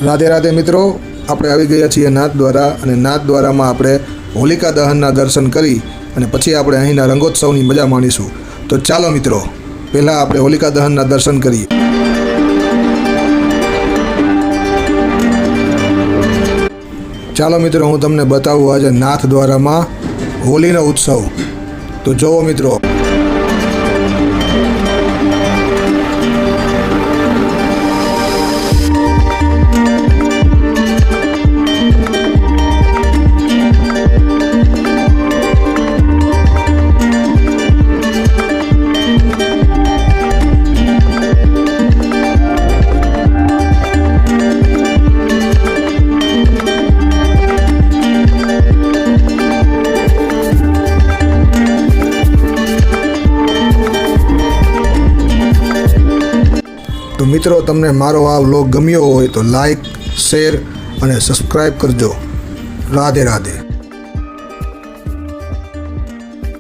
राधे राधे मित्रों, આપણે આવી ગયા છીએ નાથદ્વારા અને નાથદ્વારામાં આપણે હોલિકા દહનના દર્શન કરી અને પછી આપણે અહીંના રંગોત્સવની મજા માણીશું। તો ચાલો મિત્રો, પહેલાં આપણે હોલિકા દહનના દર્શન કરીએ। ચાલો મિત્રો, હું તમને બતાવું આજે નાથદ્વારામાં હોલીનો ઉત્સવ। તો જોવો મિત્રો। तो मित्रों, तमने मारो आ व्लॉग गम्यो होय तो लाइक, शेर और सब्सक्राइब करजो। राधे राधे।